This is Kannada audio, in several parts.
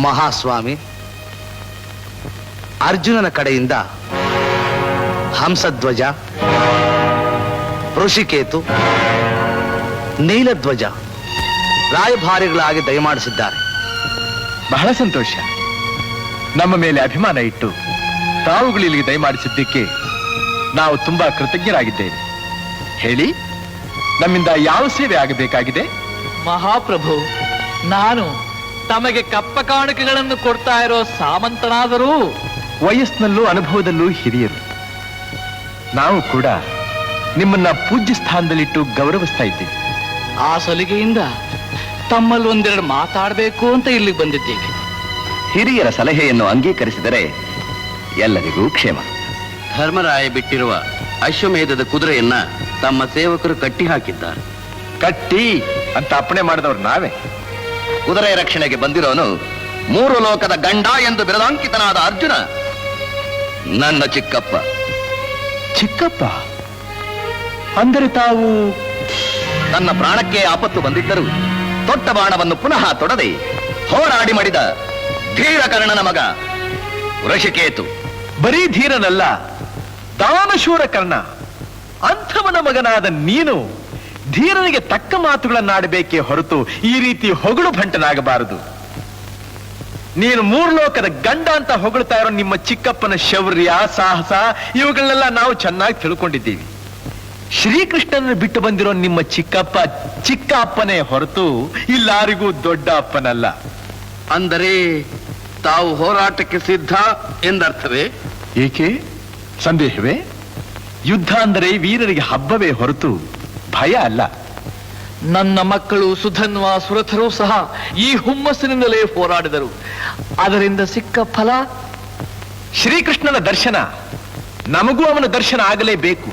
ಮಹಾಸ್ವಾಮಿ, ಅರ್ಜುನನ ಕಡೆಯಿಂದ ಹಂಸಧ್ವಜ, ಋಷಿಕೇತು, ನೀಲಧ್ವಜ ರಾಯಭಾರಿಗಳಾಗಿ ದಯಮಾಡಿಸಿದ್ದಾರೆ. ಬಹಳ ಸಂತೋಷ. ನಮ್ಮ ಮೇಲೆ ಅಭಿಮಾನ ಇಟ್ಟು ತಾವುಗಳು ಇಲ್ಲಿಗೆ ದಯಮಾಡಿಸಿದ್ದಕ್ಕೆ ನಾವು ತುಂಬಾ ಕೃತಜ್ಞರಾಗಿದ್ದೇವೆ. ಹೇಳಿ, ನಮ್ಮಿಂದ ಯಾವ ಸೇವೆ ಆಗಬೇಕಾಗಿದೆ? ಮಹಾಪ್ರಭು, ನಾನು ತಮಗೆ ಕಪ್ಪ ಕಾಣಿಕೆಗಳನ್ನು ಕೊಡ್ತಾ ಇರೋ ಸಾಮಂತನಾದರೂ ವಯಸ್ಸಿನಲ್ಲೂ ಅನುಭವದಲ್ಲೂ ಹಿರಿಯರು. ನಾವು ಕೂಡ ನಿಮ್ಮನ್ನ ಪೂಜ್ಯ ಸ್ಥಾನದಲ್ಲಿಟ್ಟು ಗೌರವಿಸ್ತಾ ಇದ್ದೀವಿ. ಆ ಸಲಿಗೆಯಿಂದ ತಮ್ಮಲ್ಲಿ ಒಂದೆರಡು ಮಾತಾಡಬೇಕು ಅಂತ ಇಲ್ಲಿಗೆ ಬಂದಿದ್ದೇವೆ. ಹಿರಿಯರ ಸಲಹೆಯನ್ನು ಅಂಗೀಕರಿಸಿದರೆ ಎಲ್ಲರಿಗೂ ಕ್ಷೇಮ. ಧರ್ಮರಾಯ ಬಿಟ್ಟಿರುವ ಅಶ್ವಮೇಧದ ಕುದುರೆಯನ್ನ ತಮ್ಮ ಸೇವಕರು ಕಟ್ಟಿ ಹಾಕಿದ್ದಾರೆ. ಕಟ್ಟಿ ಅಂತ ಅಪ್ಪಣೆ ಮಾಡಿದವರು ನಾವೇ. ಕುದುರೆ ರಕ್ಷಣೆಗೆ ಬಂದಿರೋನು 3 ಲೋಕದ ಗಂಡ ಎಂದು ಬಿರದಾಂಕಿತನಾದ ಅರ್ಜುನ ನನ್ನ ಚಿಕ್ಕಪ್ಪ. ಚಿಕ್ಕಪ್ಪ ಅಂದರೆ ತಾವು? ತನ್ನ ಪ್ರಾಣಕ್ಕೆ ಆಪತ್ತು ಬಂದಿದ್ದರೂ ತೊಟ್ಟ ಬಾಣವನ್ನು ಪುನಃ ತೊಡದೆ ಹೋರಾಡಿ ಮಾಡಿದ ಧೀರಕರ್ಣನ ಮಗ ಋಷಿಕೇತು. ಬರೀ ಧೀರನಲ್ಲ, ದಾನಶೂರ ಕರ್ಣ. ಅಂಥವನ ಮಗನಾದ ನೀನು ಧೀರನಿಗೆ ತಕ್ಕ ಮಾತುಗಳನ್ನಾಡಬೇಕೇ ಹೊರತು ಈ ರೀತಿ ಹೊಗಳು ಭಂಟನಾಗಬಾರದು. ನೀನು 3 ಲೋಕದ ಗಂಡ ಅಂತ ಹೊಗಳ್ತಾ ಇರೋ ನಿಮ್ಮ ಚಿಕ್ಕಪ್ಪನ ಶೌರ್ಯ, ಸಾಹಸ ಇವುಗಳನ್ನೆಲ್ಲ ನಾವು ಚೆನ್ನಾಗಿ ತಿಳ್ಕೊಂಡಿದ್ದೀವಿ. ಶ್ರೀಕೃಷ್ಣನ ಬಿಟ್ಟು ಬಂದಿರೋ ನಿಮ್ಮ ಚಿಕ್ಕಪ್ಪ ಚಿಕ್ಕ ಅಪ್ಪನೇ ಹೊರತು ಇಲ್ಲಾರಿಗೂ ದೊಡ್ಡ ಅಪ್ಪನಲ್ಲ. ಅಂದರೆ ತಾವು ಹೋರಾಟಕ್ಕೆ ಸಿದ್ಧ ಎಂದರ್ಥವೇ? ಏಕೆ ಸಂದೇಹವೇ? ಯುದ್ಧ ಅಂದರೆ ವೀರರಿಗೆ ಹಬ್ಬವೇ ಹೊರತು ಭಯ ಅಲ್ಲ. ನನ್ನ ಮಕ್ಕಳು ಸುಧನ್ವ, ಸುರಥರು ಸಹ ಈ ಹುಮ್ಮಸ್ಸಿನಿಂದಲೇ ಹೋರಾಡಿದರು. ಅದರಿಂದ ಸಿಕ್ಕ ಫಲ ಶ್ರೀಕೃಷ್ಣನ ದರ್ಶನ. ನಮಗೂ ಅವನ ದರ್ಶನ ಆಗಲೇಬೇಕು.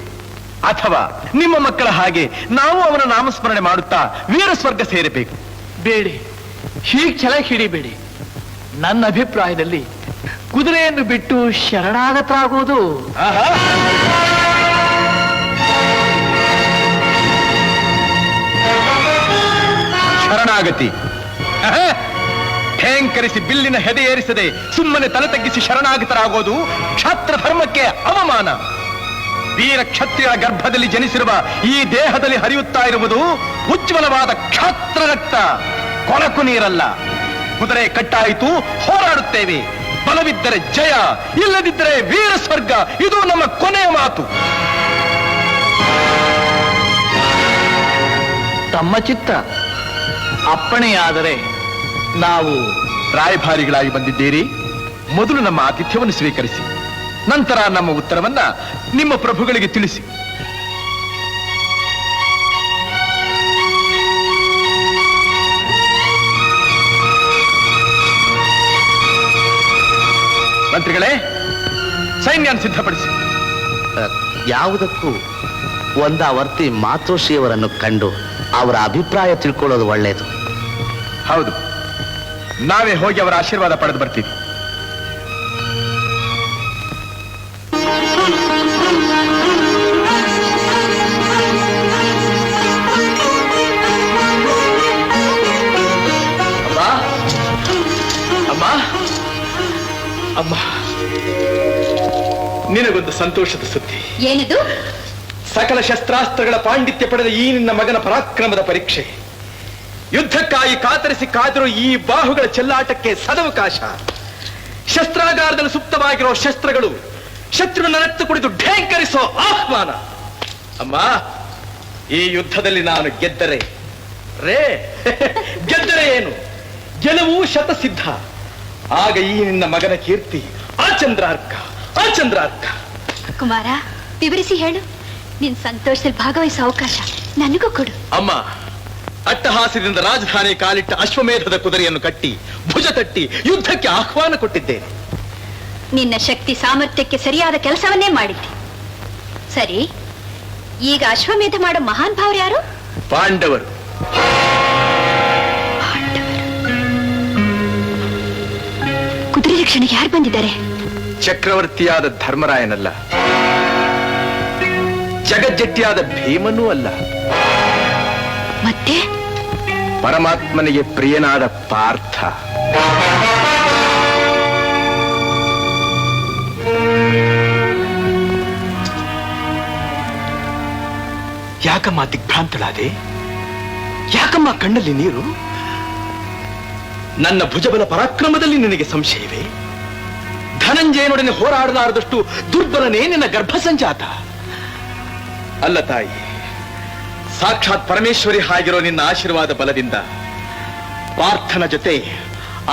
ಅಥವಾ ನಿಮ್ಮ ಮಕ್ಕಳ ಹಾಗೆ ನಾವು ಅವನ ನಾಮಸ್ಮರಣೆ ಮಾಡುತ್ತಾ ವೀರ ಸ್ವರ್ಗ ಸೇರಬೇಕು. ಬೇಡಿ, ಹೀಗೆ ಛಲ ಹಿಡಿಬೇಡಿ. ನನ್ನ ಅಭಿಪ್ರಾಯದಲ್ಲಿ ಕುದುರೆಯನ್ನು ಬಿಟ್ಟು ಶರಣಾಗತರಾಗುವುದು. ಶರಣಾಗತಿ ಠೇಂಕರಿಸಿ ಬಿಲ್ಲಿನ ಹೆದೆ ಏರಿಸದೆ ಸುಮ್ಮನೆ ತಲೆ ತಗ್ಗಿಸಿ ಶರಣಾಗತರಾಗೋದು ಕ್ಷಾತ್ರ ಧರ್ಮಕ್ಕೆ ಅವಮಾನ. ವೀರ ಕ್ಷತ್ರಿಯರ ಗರ್ಭದಲ್ಲಿ ಜನಿಸಿರುವ ಈ ದೇಹದಲ್ಲಿ ಹರಿಯುತ್ತಾ ಇರುವುದು ಉಜ್ವಲವಾದ ಕ್ಷಾತ್ರ ರಕ್ತ, ಕೊಳಕು ನೀರಲ್ಲ. ಕುದುರೆ ಕಟ್ಟಾಯಿತು, ಹೋರಾಡುತ್ತೇವೆ. ಬಲವಿದ್ದರೆ ಜಯ, ಇಲ್ಲದಿದ್ದರೆ ವೀರ ಸ್ವರ್ಗ. ಇದು ನಮ್ಮ ಕೊನೆಯ ಮಾತು. ತಮ್ಮ ಚಿತ್ತ ಅಪ್ಪಣೆಯಾದರೆ ನಾವು ರಾಯಭಾರಿಗಳಾಗಿ ಬಂದಿದ್ದೀರಿ. ಮೊದಲು ನಮ್ಮ ಆತಿಥ್ಯವನ್ನು ಸ್ವೀಕರಿಸಿ, ನಂತರ ನಮ್ಮ ಉತ್ತರವನ್ನ ನಿಮ್ಮ ಪ್ರಭುಗಳಿಗೆ ತಿಳಿಸಿ. ಮಂತ್ರಿಗಳೇ, ಸೈನ್ಯನ ಸಿದ್ಧಪಡಿಸಿ. ಯಾವುದಕ್ಕೂ ಒಂದಾವರ್ತಿ ಮಾತೋಶ್ರೀಯವರನ್ನು ಕಂಡು ಅವರ ಅಭಿಪ್ರಾಯ ತಿಳ್ಕೊಳ್ಳೋದು ಒಳ್ಳೆಯದು. ಹೌದು, ನಾವೇ ಹೋಗಿ ಅವರ ಆಶೀರ್ವಾದ ಪಡೆದು ಬರ್ತೀವಿ. ಅಮ್ಮ, ಅಮ್ಮ, ನಿನಗೊಂದು ಸಂತೋಷದ ಸುದ್ದಿ. ಏನದು? ಸಕಲ ಶಸ್ತ್ರಾಸ್ತ್ರಗಳ ಪಾಂಡಿತ್ಯ ಪಡೆದ ಈ ನಿನ್ನ ಮಗನ ಪರಾಕ್ರಮದ ಪರೀಕ್ಷೆ. ಯುದ್ಧಕ್ಕಾಗಿ ಕಾತರಿಸಿ ಕಾದಿರೋ ಈ ಬಾಹುಗಳ ಚೆಲ್ಲಾಟಕ್ಕೆ ಸದವಕಾಶ. ಶಸ್ತ್ರಾಗಾರದಲ್ಲಿ ಸುಪ್ತವಾಗಿರೋ ಶಸ್ತ್ರಗಳು ಶತ್ರುವಿನ ರಕ್ತ ಕುಡಿದು ಢೇಂಕರಿಸೋ ಆಹ್ವಾನ. ಅಮ್ಮ, ಈ ಯುದ್ಧದಲ್ಲಿ ನಾನು ಗೆದ್ದರೆ ಗೆದ್ದರೆ ಏನು, ಗೆಲುವು ಶತಸಿದ್ಧ. ಆಗ ಈ ನಿನ್ನ ಮಗನ ಕೀರ್ತಿ ಆಚಂದ್ರಾರ್ಕ, ಆಚಂದ್ರಾರ್ಕ. ಕುಮಾರ, ವಿವರಿಸಿ ಹೇಳು. ನಿನ್ ಸಂತೋಷದಲ್ಲಿ ಭಾಗವಹಿಸೋ ಅವಕಾಶ ನನಗೂ ಕೊಡು. ಅಮ್ಮ, ಅಟ್ಟಹಾಸದಿಂದ ರಾಜಧಾನಿ ಕಾಲಿಟ್ಟ ಅಶ್ವಮೇಧದ ಕುದುರೆಯನ್ನು ಕಟ್ಟಿ ಭುಜ ತಟ್ಟಿ ಯುದ್ಧಕ್ಕೆ ಆಹ್ವಾನ ಕೊಟ್ಟಿದ್ದೇನೆ. ನಿನ್ನ ಶಕ್ತಿ ಸಾಮರ್ಥ್ಯಕ್ಕೆ ಸರಿಯಾದ ಕೆಲಸವನ್ನೇ ಮಾಡಿದ್ದೆ. ಸರಿ, ಈಗ ಅಶ್ವಮೇಧ ಮಾಡೋ ಮಹಾನ್ ಭಾವರು ಯಾರು? ಪಾಂಡವರು. ಕುದುರೆ ರಕ್ಷಣೆಗೆ ಯಾರು ಬಂದಿದ್ದಾರೆ? ಚಕ್ರವರ್ತಿಯಾದ ಧರ್ಮರಾಯನಲ್ಲ, ಜಗಜ್ಜಟ್ಟಿಯಾದ ಭೀಮನೂ ಅಲ್ಲ, ಮತ್ತೆ ಪರಮಾತ್ಮನಿಗೆ ಪ್ರಿಯನಾದ ಪಾರ್ಥ. ಯಾಕಮ್ಮ ದಿಗ್ಭ್ರಾಂತಳಾದೆ? ಯಾಕಮ್ಮ ಕಣ್ಣಲ್ಲಿ ನೀರು? ನನ್ನ ಭುಜಬಲ ಪರಾಕ್ರಮದಲ್ಲಿ ನಿನಗೆ ಸಂಶಯವೇ? ಧನಂಜಯನೊಡನೆ ಹೋರಾಡಲಾರದಷ್ಟು ದುರ್ಬಲನೇ ನಿನ್ನ ಗರ್ಭ ಸಂಜಾತ. ಅಲ್ಲ ತಾಯಿ, ಸಾಕ್ಷಾತ್ ಪರಮೇಶ್ವರಿ ಆಗಿರೋ ನಿನ್ನ ಆಶೀರ್ವಾದ ಬಲದಿಂದ ಪಾರ್ಥನ ಜೊತೆ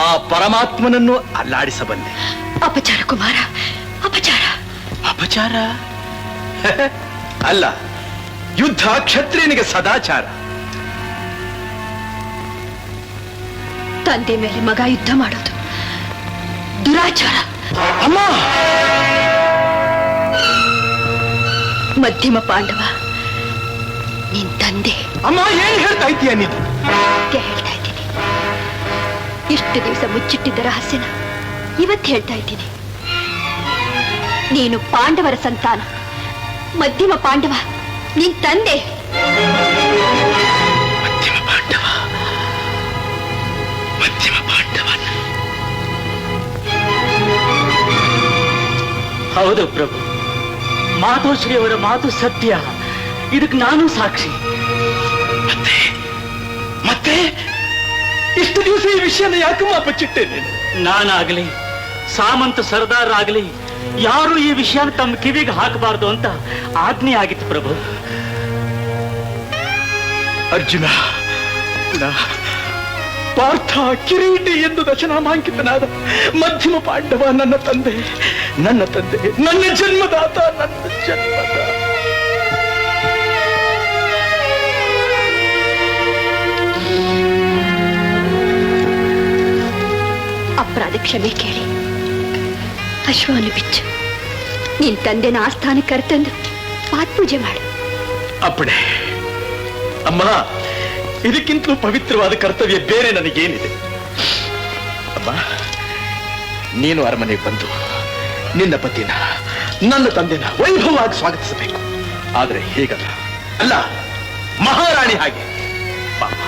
ಆ ಪರಮಾತ್ಮನನ್ನು ಅಲ್ಲಾಡಿಸಬಲ್ಲೆ. ಅಪಚಾರ ಕುಮಾರ, ಅಪಚಾರ. ಅಪಚಾರ ಅಲ್ಲ, ಯುದ್ಧ ಕ್ಷತ್ರಿಯನಿಗೆ ಸದಾಚಾರ. ತಂದೆ ಮೇಲೆ ಮಗ ಯುದ್ಧ ಮಾಡೋದು ದುರಾಚಾರ. ಅಮ್ಮ, ಮಧ್ಯಮ ಪಾಂಡವ ನಿನ್ ತಂದೆ. ಅಮ್ಮ, ಏನ್ ಹೇಳ್ತಾ ಇದ್ದೀಯ ನೀನು? ಹೇಳ್ತಾ ಇದ್ದೀನಿ, ಇಷ್ಟು ದಿವಸ ಮುಚ್ಚಿಟ್ಟಿದ್ದ ರಹಸ್ಯನ ಇವತ್ತು ಹೇಳ್ತಾ ಇದ್ದೀನಿ. ನೀನು ಪಾಂಡವರ ಸಂತಾನ. ಮಧ್ಯಮ ಪಾಂಡವ ನಿನ್ ತಂದೆ. ಮಧ್ಯಮ ಪಾಂಡವ, ಮಧ್ಯಮ ಪಾಂಡವ. ಹೌದು ಪ್ರಭು, ಮಾತೋಶ್ರೀಯವರ ಮಾತು ಸತ್ಯ. ಇದಕ್ಕೆ ನಾನು ಸಾಕ್ಷಿ. ಮತ್ತೆ ಮತ್ತೆ ಇಷ್ಟು ದಿವಸ ಈ ವಿಷಯನ ಯಾಕಮ್ಮ ಬಚ್ಚಿಟ್ಟೇನೆ? ನಾನಾಗಲಿ ಸಾಮಂತ ಸರ್ದಾರ್ ಆಗಲಿ ಯಾರು ಈ ವಿಷಯನ ತಮ್ಮ ಕಿವಿಗೆ ಹಾಕಬಾರ್ದು ಅಂತ ಆಜ್ಞೆ ಆಗಿತ್ತು ಪ್ರಭು. ಅರ್ಜುನ, ಪಾರ್ಥ, ಕಿರೀಟಿ ಎಂದು ದಶನಾಮಾಂಕಿತನಾದ ಮಧ್ಯಮ ಪಾಂಡವ ನನ್ನ ತಂದೆ, ನನ್ನ ತಂದೆ, ನನ್ನ ಜನ್ಮದಾತ, ನನ್ನ ಜನ್ಮದಾತ. ಅಪರಾಧ ಕ್ಷಮೆ ಕೇಳಿ ಅಶ್ವವನ್ನು ಬಿಚ್ಚು. ನಿನ್ ತಂದೆನ ಆಸ್ಥಾನಕ್ಕೆ ಕರೆತಂದು ಪಾತ್ಪೂಜೆ ಮಾಡು. ಅಪ್ಪಣೆ ಅಮ್ಮ. ಇದಕ್ಕಿಂತಲೂ ಪವಿತ್ರವಾದ ಕರ್ತವ್ಯ ಬೇರೆ ನನಗೇನಿದೆ? ಅಮ್ಮ, ನೀನು ಅರಮನೆಗೆ ಬಂದು ನಿನ್ನ ಪತಿನ, ನನ್ನ ತಂದೆನ ವೈಭವವಾಗಿ ಸ್ವಾಗತಿಸಬೇಕು. ಆದರೆ ಹೇಗಲ್ಲ, ಅಲ್ಲ, ಮಹಾರಾಣಿ ಹಾಗೆ. ಪಾಪ